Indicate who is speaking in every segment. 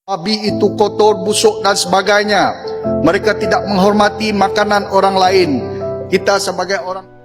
Speaker 1: Babi itu kotor, busuk dan sebagainya. Mereka tidak menghormati makanan orang lain. Kita sebagai orang...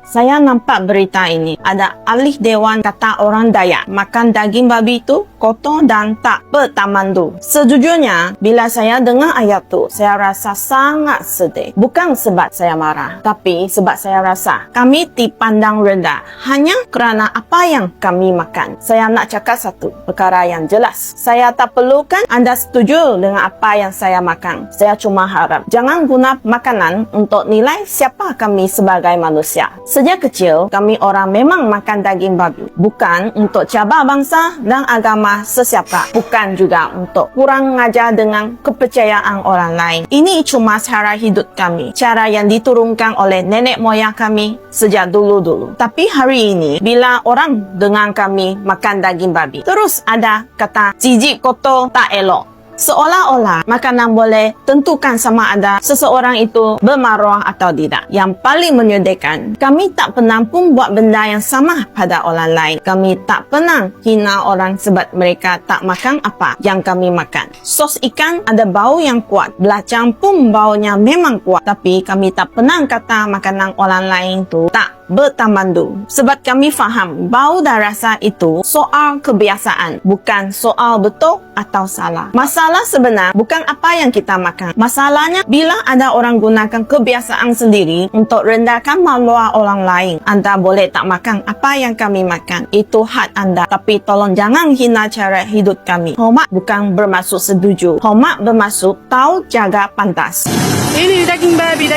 Speaker 2: Saya nampak berita ini. Ada ahli dewan kata orang Dayak, makan daging babi itu kotor dan tak bertamandu. Sejujurnya, bila saya dengar ayat tu, saya rasa sangat sedih. Bukan sebab saya marah, tapi sebab saya rasa kami dipandang rendah hanya kerana apa yang kami makan. Saya nak cakap satu perkara yang jelas. Saya tak perlukan anda setuju dengan apa yang saya makan. Saya cuma harap jangan guna makanan untuk nilai siapa kami sebagai manusia. Sejak kecil, kami orang memang makan daging babi. Bukan untuk cabar bangsa dan agama sesiapa. Bukan juga untuk kurang ngajar dengan kepercayaan orang lain. Ini cuma cara hidup kami. Cara yang diturunkan oleh nenek moyang kami sejak dulu-dulu. Tapi hari ini, bila orang dengan kami makan daging babi, terus ada kata jijik kotor tak elok. Seolah-olah makanan boleh tentukan sama ada seseorang itu bermaruah atau tidak. Yang paling menyedihkan, kami tak pernah pun buat benda yang sama pada orang lain. Kami tak pernah hina orang sebab mereka tak makan apa yang kami makan. Sos ikan ada bau yang kuat, belacang pun baunya memang kuat. Tapi kami tak pernah kata makanan orang lain tu tak bertamandu. Sebab kami faham bau dan rasa itu soal kebiasaan, bukan soal betul atau salah. Masalah sebenar bukan apa yang kita makan. Masalahnya bila ada orang gunakan kebiasaan sendiri untuk rendahkan maruah orang lain. Anda boleh tak makan apa yang kami makan. Itu hak anda. Tapi tolong jangan hina cara hidup kami. Hormat bukan bermaksud setuju. Hormat bermaksud tahu jaga pantas.
Speaker 3: Ini daging babi.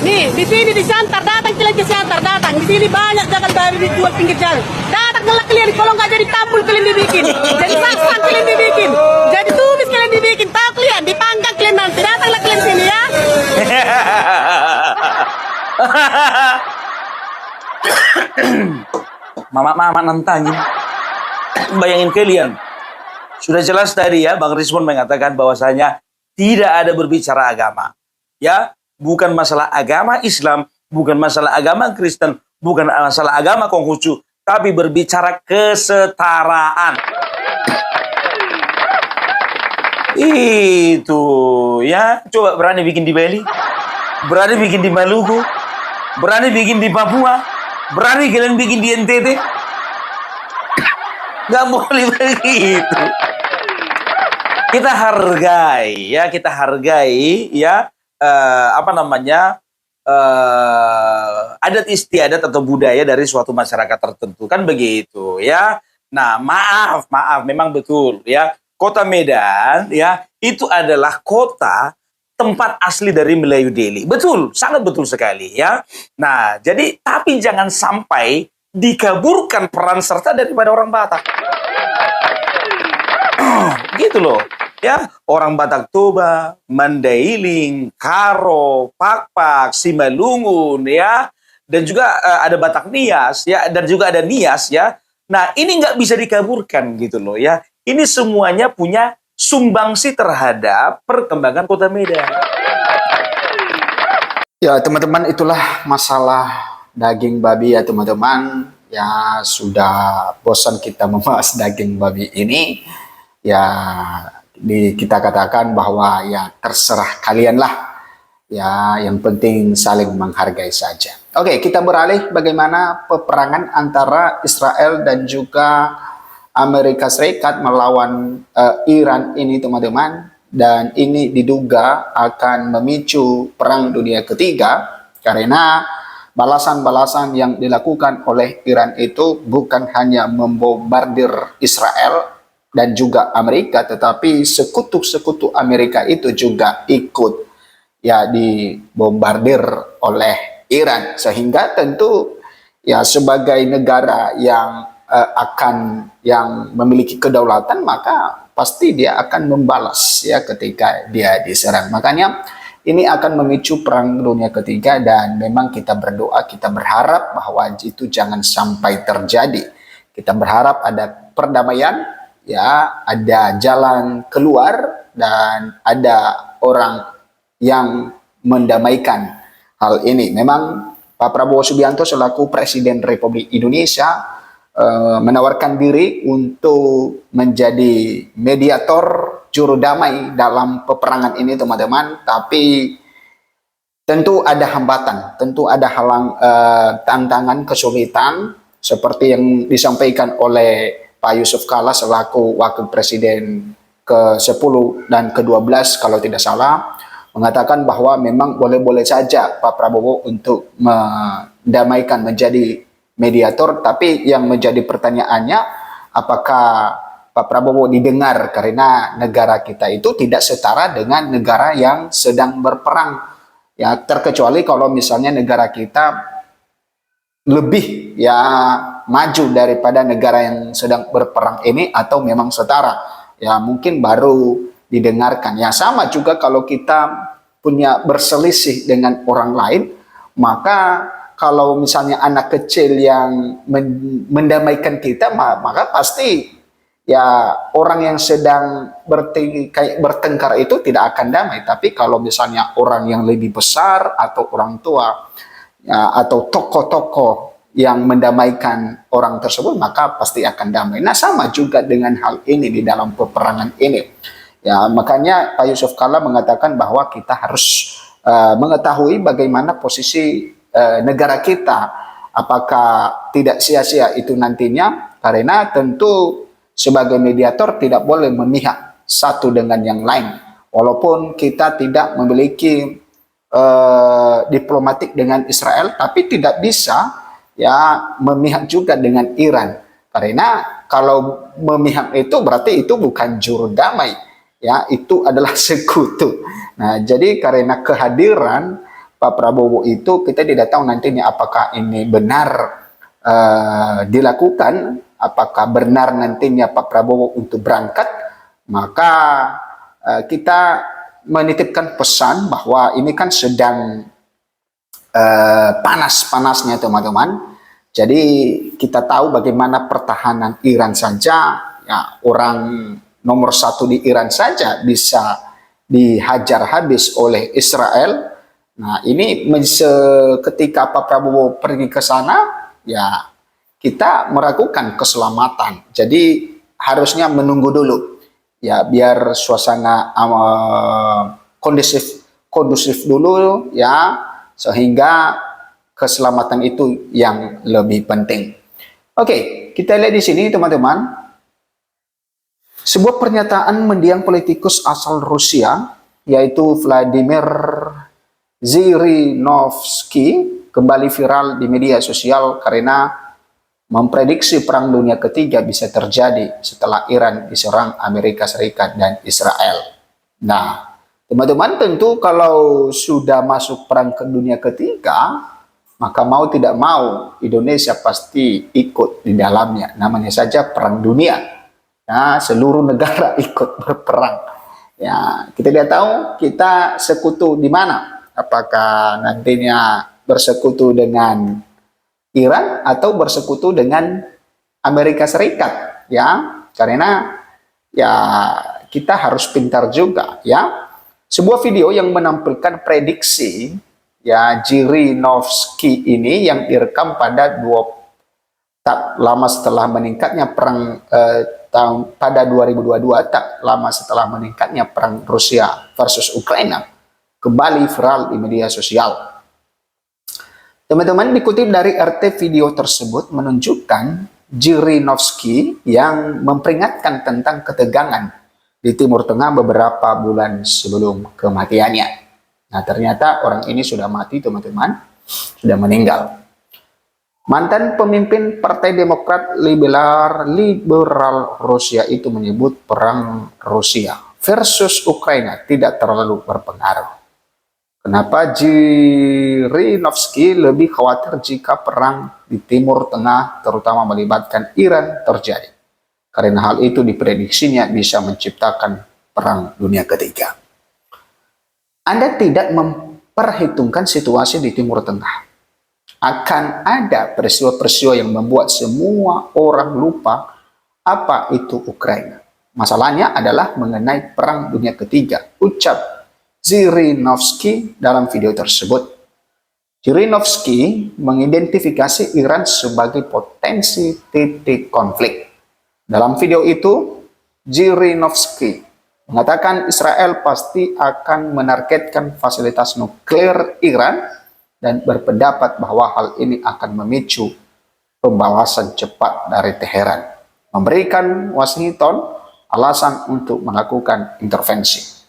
Speaker 3: Nih, di sini disantar, datang ke santar, datang. Di sini banyak daging babi dijual pinggir jalan. Datang ngelak kalian, kalau nggak jadi tampul kalian dibikin. Jadi sasan kalian dibikin. Jadi tumis kalian dibikin. Tahu kalian, dipanggang kalian nanti. Datanglah kalian sini ya.
Speaker 4: Mama nantangin. Bayangin kalian. Sudah jelas tadi ya, Bang Rizwan mengatakan bahwasanya tidak ada berbicara agama. Ya, bukan masalah agama Islam, bukan masalah agama Kristen, bukan masalah agama Konghucu, tapi berbicara kesetaraan. Itu ya, coba berani bikin di Bali, berani bikin di Maluku, berani bikin di Papua, berani kalian bikin di NTT. Nggak boleh begitu. Kita hargai ya adat istiadat atau budaya dari suatu masyarakat tertentu, kan begitu ya. Nah, maaf memang betul ya, Kota Medan ya itu adalah kota tempat asli dari Melayu Delhi. Betul, sangat betul sekali ya. Nah, jadi tapi jangan sampai dikaburkan peran serta daripada orang Batak. Gitu loh. Ya, orang Batak Toba, Mandailing, Karo, Pakpak, Simalungun ya, dan juga ada Batak Nias ya, dan juga ada Nias ya. Nah, ini nggak bisa dikaburkan gitu loh ya. Ini semuanya punya sumbangsi terhadap perkembangan Kota Medan.
Speaker 5: Ya, teman-teman, itulah masalah daging babi ya, teman-teman. Ya, sudah bosan kita membahas daging babi ini. Ya, kita katakan bahwa ya terserah kalian lah ya, yang penting saling menghargai saja. Oke, kita beralih bagaimana peperangan antara Israel dan juga Amerika Serikat melawan Iran ini, teman-teman, dan ini diduga akan memicu perang dunia ketiga karena balasan-balasan yang dilakukan oleh Iran itu bukan hanya membombardir Israel dan juga Amerika, tetapi sekutu-sekutu Amerika itu juga ikut ya dibombardir oleh Iran, sehingga tentu ya sebagai negara yang yang memiliki kedaulatan, maka pasti dia akan membalas ya ketika dia diserang. Makanya ini akan memicu perang dunia ketiga, dan memang kita berdoa, kita berharap bahwa itu jangan sampai terjadi. Kita berharap ada perdamaian, ya, ada jalan keluar, dan ada orang yang mendamaikan hal ini. Memang Pak Prabowo Subianto selaku Presiden Republik Indonesia menawarkan diri untuk menjadi mediator juru damai dalam peperangan ini teman-teman, tapi tentu ada hambatan, tentu ada tantangan, kesulitan seperti yang disampaikan oleh Pak Yusuf Kalla selaku Wakil Presiden ke-10 dan ke-12 kalau tidak salah, mengatakan bahwa memang boleh-boleh saja Pak Prabowo untuk mendamaikan, menjadi mediator, tapi yang menjadi pertanyaannya apakah Pak Prabowo didengar karena negara kita itu tidak setara dengan negara yang sedang berperang. Ya, terkecuali kalau misalnya negara kita lebih ya maju daripada negara yang sedang berperang ini atau memang setara, ya mungkin baru didengarkan. Ya sama juga kalau kita punya berselisih dengan orang lain, maka kalau misalnya anak kecil yang mendamaikan kita, maka pasti ya orang yang sedang bertengkar itu tidak akan damai. Tapi kalau misalnya orang yang lebih besar atau orang tua ya, atau tokoh-tokoh yang mendamaikan orang tersebut, maka pasti akan damai. Nah sama juga dengan hal ini di dalam peperangan ini. Ya makanya Pak Yusuf Kalla mengatakan bahwa kita harus mengetahui bagaimana posisi negara kita, apakah tidak sia-sia itu nantinya, karena tentu sebagai mediator tidak boleh memihak satu dengan yang lain. Walaupun kita tidak memiliki diplomatik dengan Israel, tapi tidak bisa ya memihak juga dengan Iran. Karena kalau memihak itu berarti itu bukan juru damai, ya itu adalah sekutu. Nah, jadi karena kehadiran Pak Prabowo itu kita tidak tahu nantinya apakah ini benar dilakukan, apakah benar nantinya Pak Prabowo untuk berangkat, maka kita menitipkan pesan bahwa ini kan sedang panas-panasnya teman-teman. Jadi kita tahu bagaimana pertahanan Iran saja, ya orang nomor 1 di Iran saja bisa dihajar habis oleh Israel. Nah ini ketika Pak Prabowo pergi ke sana, ya kita meragukan keselamatan. Jadi harusnya menunggu dulu. Ya biar suasana kondusif dulu ya, sehingga keselamatan itu yang lebih penting. Oke, kita lihat di sini teman-teman. Sebuah pernyataan mendiang politikus asal Rusia yaitu Vladimir Zhirinovsky kembali viral di media sosial karena memprediksi perang dunia ketiga bisa terjadi setelah Iran diserang Amerika Serikat dan Israel. Nah, teman-teman tentu kalau sudah masuk perang ke dunia ketiga, maka mau tidak mau Indonesia pasti ikut di dalamnya. Namanya saja perang dunia. Ya, seluruh negara ikut berperang. Ya, kita tidak tahu kita sekutu di mana. Apakah nantinya bersekutu dengan Iran atau bersekutu dengan Amerika Serikat, ya, karena ya kita harus pintar juga, ya. Sebuah video yang menampilkan prediksi ya Zhirinovsky ini yang direkam pada tak lama setelah meningkatnya perang pada 2022, tak lama setelah meningkatnya perang Rusia versus Ukraina, kembali viral di media sosial. Teman-teman, dikutip dari RT, video tersebut menunjukkan Zhirinovsky yang memperingatkan tentang ketegangan di Timur Tengah beberapa bulan sebelum kematiannya. Nah, ternyata orang ini sudah mati, teman-teman, sudah meninggal. Mantan pemimpin Partai Demokrat Liberal Rusia itu menyebut perang Rusia versus Ukraina tidak terlalu berpengaruh. Kenapa Zhirinovsky lebih khawatir jika perang di Timur Tengah terutama melibatkan Iran terjadi? Karena hal itu diprediksinya bisa menciptakan perang dunia ketiga. Anda tidak memperhitungkan situasi di Timur Tengah. Akan ada peristiwa-peristiwa yang membuat semua orang lupa apa itu Ukraina. Masalahnya adalah mengenai perang dunia ketiga, ucap Zhirinovsky dalam video tersebut. Zhirinovsky mengidentifikasi Iran sebagai potensi titik konflik. Dalam video itu, Zhirinovsky mengatakan Israel pasti akan menargetkan fasilitas nuklir Iran dan berpendapat bahwa hal ini akan memicu pembalasan cepat dari Teheran, memberikan Washington alasan untuk melakukan intervensi.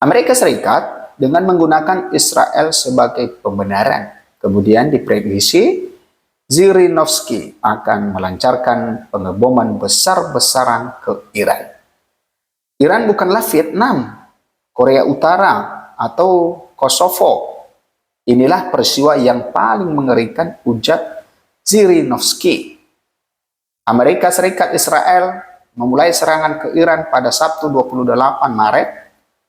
Speaker 5: Amerika Serikat dengan menggunakan Israel sebagai pembenaran, kemudian diprediksi Zirinovsky akan melancarkan pengeboman besar-besaran ke Iran. Iran bukanlah Vietnam, Korea Utara, atau Kosovo. Inilah peristiwa yang paling mengerikan, ujar Zirinovsky. Amerika Serikat Israel memulai serangan ke Iran pada Sabtu 28 Maret.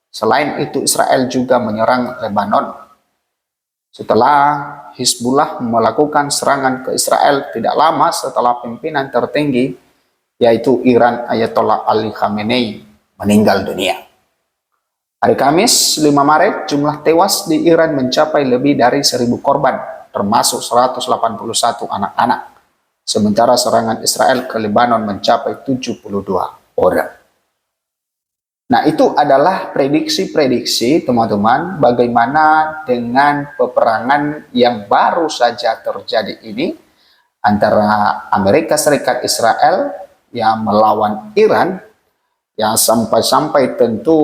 Speaker 5: Selain itu, Israel juga menyerang Lebanon. Setelah Hizbullah melakukan serangan ke Israel tidak lama setelah pimpinan tertinggi, yaitu Iran Ayatollah Ali Khamenei, meninggal dunia. Hari Kamis 5 Maret, jumlah tewas di Iran mencapai lebih dari 1.000 korban, termasuk 181 anak-anak. Sementara serangan Israel ke Lebanon mencapai 72 orang. Nah, itu adalah prediksi-prediksi, teman-teman, bagaimana dengan peperangan yang baru saja terjadi ini antara Amerika Serikat Israel yang melawan Iran, yang sampai-sampai tentu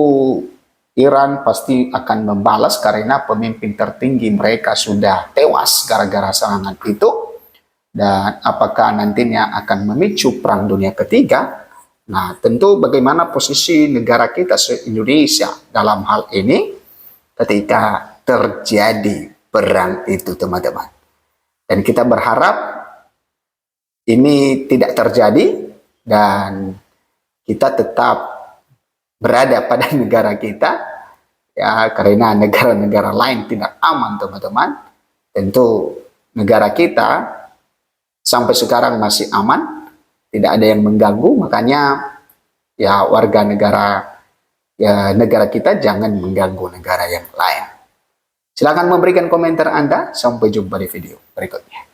Speaker 5: Iran pasti akan membalas karena pemimpin tertinggi mereka sudah tewas gara-gara serangan itu. Dan apakah nantinya akan memicu perang dunia ketiga? Nah, tentu bagaimana posisi negara kita se-Indonesia dalam hal ini ketika terjadi perang itu, teman-teman. Dan kita berharap ini tidak terjadi dan kita tetap berada pada negara kita, ya, karena negara-negara lain tidak aman, teman-teman. Tentu negara kita sampai sekarang masih aman, tidak ada yang mengganggu, makanya ya warga negara kita jangan mengganggu negara yang lain. Silakan memberikan komentar Anda, sampai jumpa di video berikutnya.